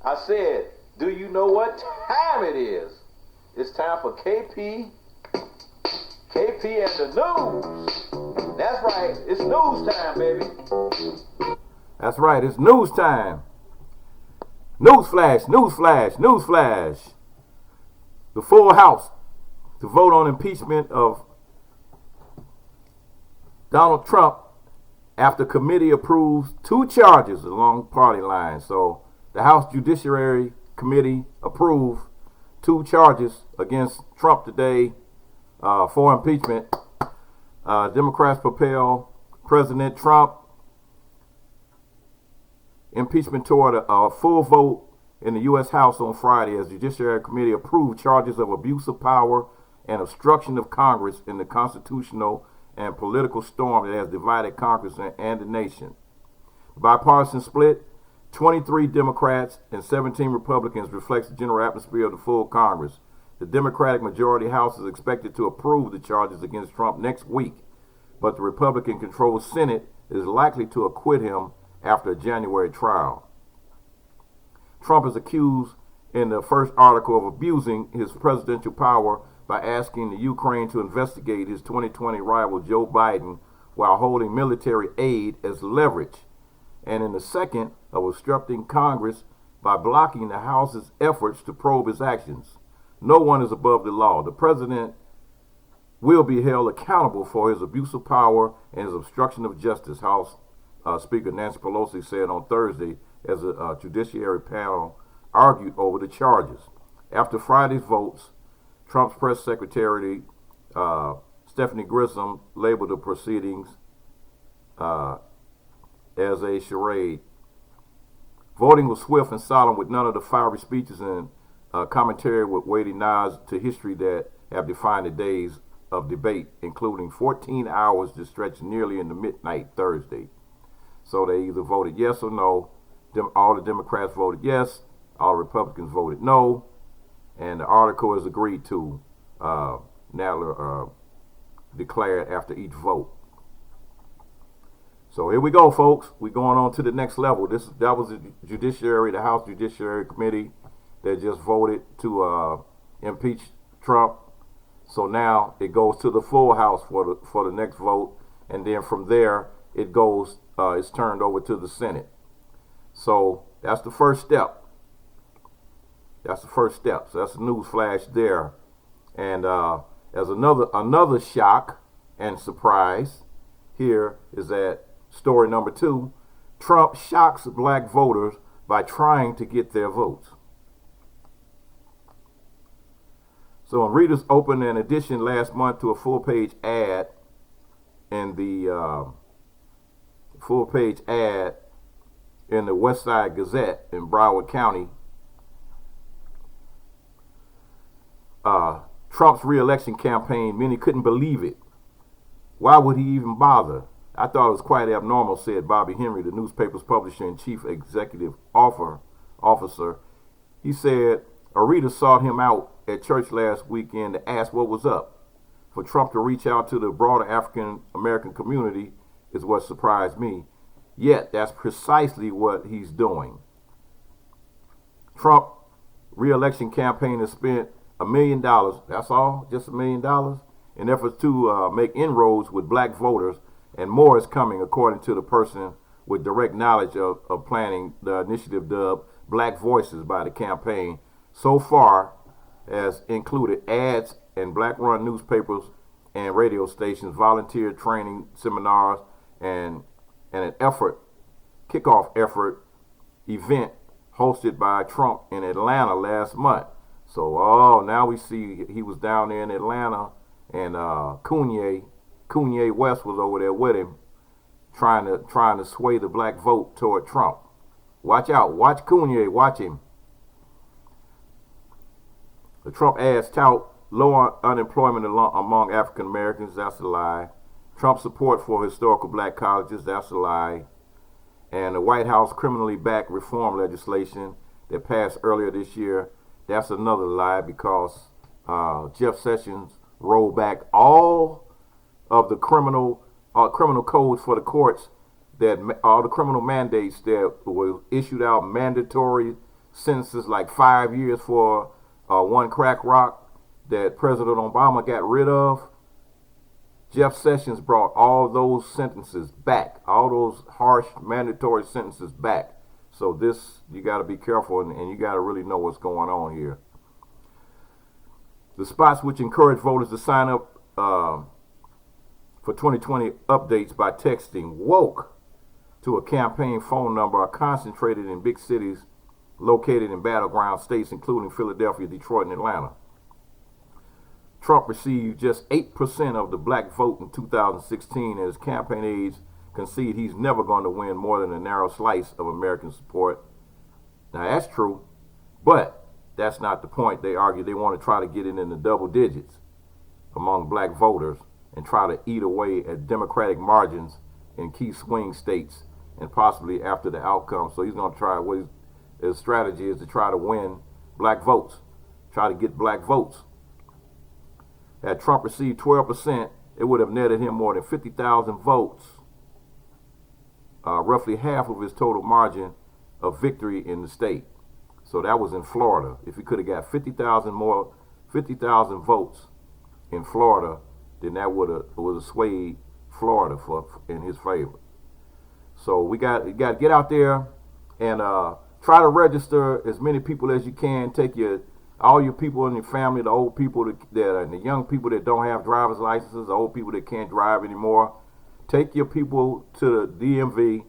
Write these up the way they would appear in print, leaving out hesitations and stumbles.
I said, do you know what time it is? It's time for KP and the news. That's right, it's news time, baby. That's right, it's news time. Newsflash, newsflash, newsflash. The full House to vote on impeachment of Donald Trump after committee approves 2 charges along party lines. So the House Judiciary Committee approved 2 charges against Trump today for impeachment. Democrats propel President Trump impeachment toward a full vote in the U.S. House on Friday as the Judiciary Committee approved charges of abuse of power and obstruction of Congress in the constitutional and political storm that has divided Congress and the nation. The bipartisan split, 23 Democrats and 17 Republicans, reflects the general atmosphere of the full Congress. The Democratic majority House is expected to approve the charges against Trump next week, but the Republican-controlled Senate is likely to acquit him after a January trial. Trump is accused in the first article of abusing his presidential power by asking the Ukraine to investigate his 2020 rival Joe Biden while holding military aid as leverage, and in the second of obstructing Congress by blocking the House's efforts to probe his actions. No one is above the law. The president will be held accountable for his abuse of power and his obstruction of justice, House Speaker Nancy Pelosi said on Thursday as a judiciary panel argued over the charges. After Friday's votes, Trump's press secretary, Stephanie Grissom, labeled the proceedings as a charade. Voting was swift and solemn, with none of the fiery speeches and commentary with weighty nods to history that have defined the days of debate, including 14 hours that stretched nearly into midnight Thursday. So they either voted yes or no. All the Democrats voted yes, all the Republicans voted no, and the article is agreed to, Nadler declared after each vote. So here we go, folks. We're going on to the next level. That was the House Judiciary Committee that just voted to impeach Trump. So now it goes to the full House for the next vote, and then from there it goes. It's turned over to the Senate. So that's the first step. So that's a news flash there. And as another shock and surprise, here is that story number 2. Trump shocks black voters by trying to get their votes. So when readers opened an edition last month to a full-page ad in the West Side Gazette in Broward County, Trump's re-election campaign, many couldn't believe it. Why would he even bother? I thought it was quite abnormal, said Bobby Henry, the newspaper's publisher and chief executive officer. He said a reader sought him out at church last weekend to ask what was up. For Trump to reach out to the broader African American community is what surprised me. Yet that's precisely what he's doing. Trump re-election campaign has spent $1 million, that's all, just $1 million, in efforts to make inroads with black voters, and more is coming, according to the person with direct knowledge of planning the initiative dubbed Black Voices by the campaign. So far has included ads in black-run newspapers and radio stations, volunteer training seminars, and an kickoff effort event hosted by Trump in Atlanta last month. So, now we see he was down there in Atlanta, and Kanye West was over there with him, trying to sway the black vote toward Trump. Watch out, watch Kanye, watch him. The Trump ads tout low unemployment among African Americans, that's a lie. Trump support for historical black colleges, that's a lie. And the White House criminally backed reform legislation that passed earlier this year, that's another lie, because Jeff Sessions rolled back all of the criminal codes for the courts, that all the criminal mandates that were issued out, mandatory sentences like 5 years for one crack rock that President Obama got rid of. Jeff Sessions brought all those sentences back, all those harsh mandatory sentences back. So this, you got to be careful, and you got to really know what's going on here. The spots which encourage voters to sign up for 2020 updates by texting "woke" to a campaign phone number are concentrated in big cities located in battleground states, including Philadelphia, Detroit, and Atlanta. Trump received just 8% of the black vote in 2016, and his campaign aides concede he's never going to win more than a narrow slice of American support. Now, that's true, but that's not the point. They argue they want to try to get it in the double digits among black voters and try to eat away at Democratic margins in key swing states and possibly after the outcome. So he's going to try, his strategy is to try to win black votes, try to get black votes. Had Trump received 12%, it would have netted him more than 50,000 votes, roughly half of his total margin of victory in the state. So that was in Florida. If he could have got 50,000 votes in Florida, then that would have swayed Florida in his favor. So you got to get out there and try to register as many people as you can. Take all your people in your family, the old people and the young people that don't have driver's licenses, the old people that can't drive anymore. Take your people to the DMV,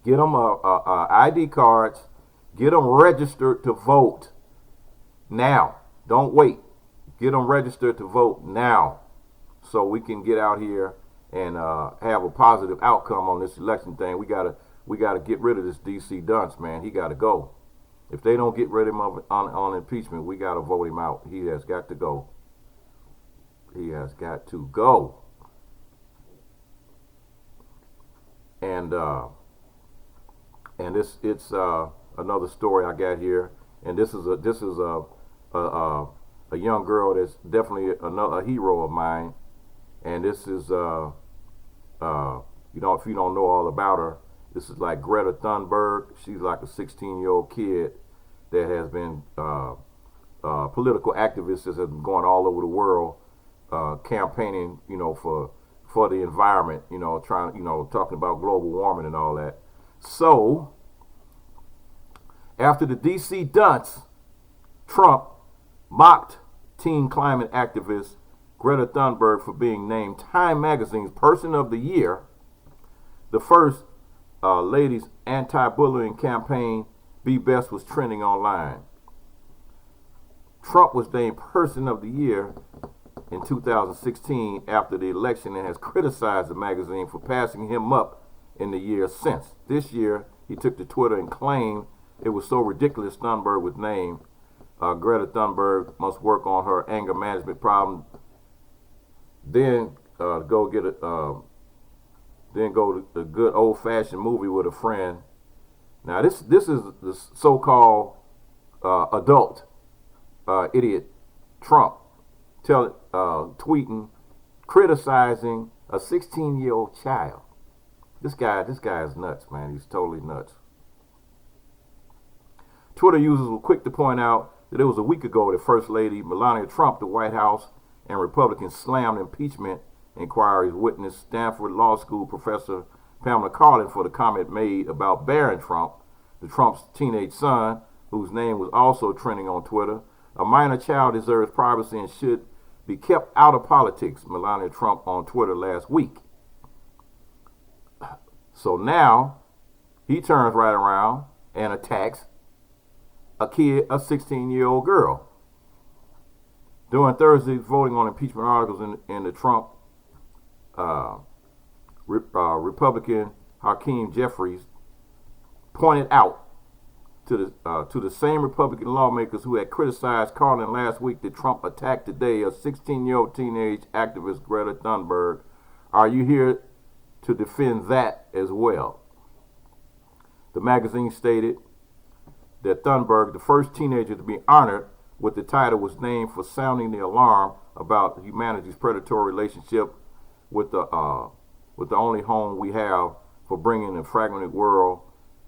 get them ID cards, get them registered to vote now. Don't wait. Get them registered to vote now, so we can get out here and have a positive outcome on this election thing. We gotta get rid of this DC dunce, man. He gotta go. If they don't get rid of him on impeachment, we gotta vote him out. He has got to go. He has got to go. And it's another story I got here, and this is a young girl that's definitely a hero of mine. And this is if you don't know all about her, this is like Greta Thunberg. She's like a 16-year-old kid that has been political activist that has been going all over the world, campaigning, for the environment, talking about global warming and all that. So after the DC dunce, Trump mocked teen climate activist Greta Thunberg for being named Time Magazine's Person of the Year. The first lady's anti-bullying campaign, Be Best, was trending online. Trump was named Person of the Year in 2016 after the election and has criticized the magazine for passing him up in the years since. This year, he took to Twitter and claimed it was so ridiculous Thunberg was named. Greta Thunberg must work on her anger management problem. Then go to a good old-fashioned movie with a friend. Now this is the so-called adult idiot Trump tweeting, criticizing a 16-year-old child. This guy is nuts, man. He's totally nuts. Twitter users were quick to point out that it was a week ago that First Lady Melania Trump, the White House, and Republicans slammed impeachment inquiries witness Stanford Law School professor Pamela Carlin for the comment made about Barron Trump, Trump's teenage son, whose name was also trending on Twitter. A minor child deserves privacy and should be kept out of politics, Melania Trump on Twitter last week. So now he turns right around and attacks a 16-year-old girl. During Thursday's voting on impeachment articles in the Trump, Republican Hakeem Jeffries pointed out to the same Republican lawmakers who had criticized Carlin last week that Trump attacked today a 16-year-old teenage activist, Greta Thunberg. Are you here to defend that as well? The magazine stated that Thunberg, the first teenager to be honored with the title, was named for sounding the alarm about humanity's predatory relationship with the only home we have for bringing a fragmented world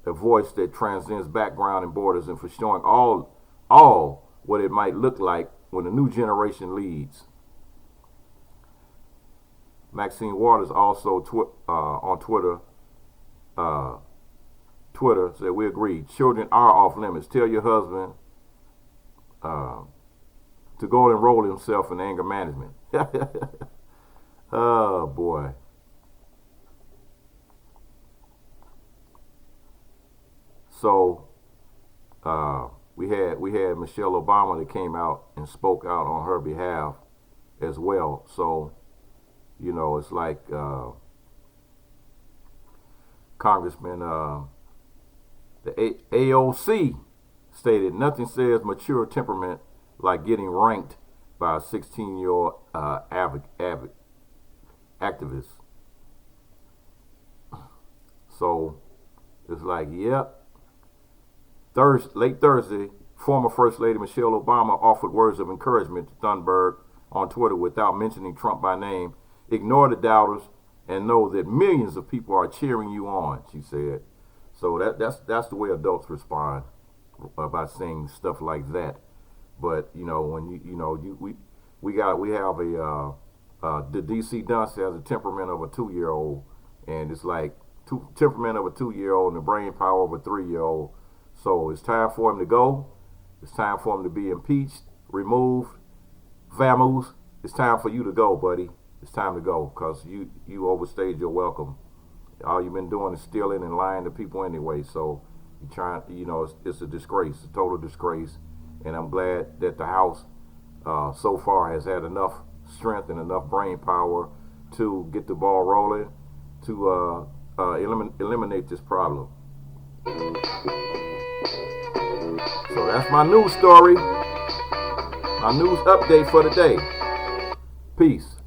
a voice that transcends background and borders, and for showing all what it might look like when a new generation leads. Maxine Waters also on Twitter said, "We agree. Children are off limits. Tell your husband to go enroll himself in anger management." Oh boy. So we had Michelle Obama that came out and spoke out on her behalf as well. So, you know, it's like Congressman the AOC stated, "Nothing says mature temperament like getting ranked by a 16-year-old activist." So it's like, yep. Late Thursday, former First Lady Michelle Obama offered words of encouragement to Thunberg on Twitter without mentioning Trump by name. "Ignore the doubters and know that millions of people are cheering you on," she said. So that's the way adults respond by saying stuff like that. But you know, when we have the DC dunce has a temperament of a 2-year-old, and it's like temperament of a 2-year-old and the brain power of a 3-year-old. So it's time for him to go. It's time for him to be impeached, removed, vamoose. It's time for you to go, buddy. It's time to go, because you overstayed your welcome. All you've been doing is stealing and lying to people anyway. So you trying, it's a disgrace, a total disgrace. And I'm glad that the House so far has had enough strength and enough brain power to get the ball rolling to eliminate this problem. So that's my news story, my news update for the day. Peace.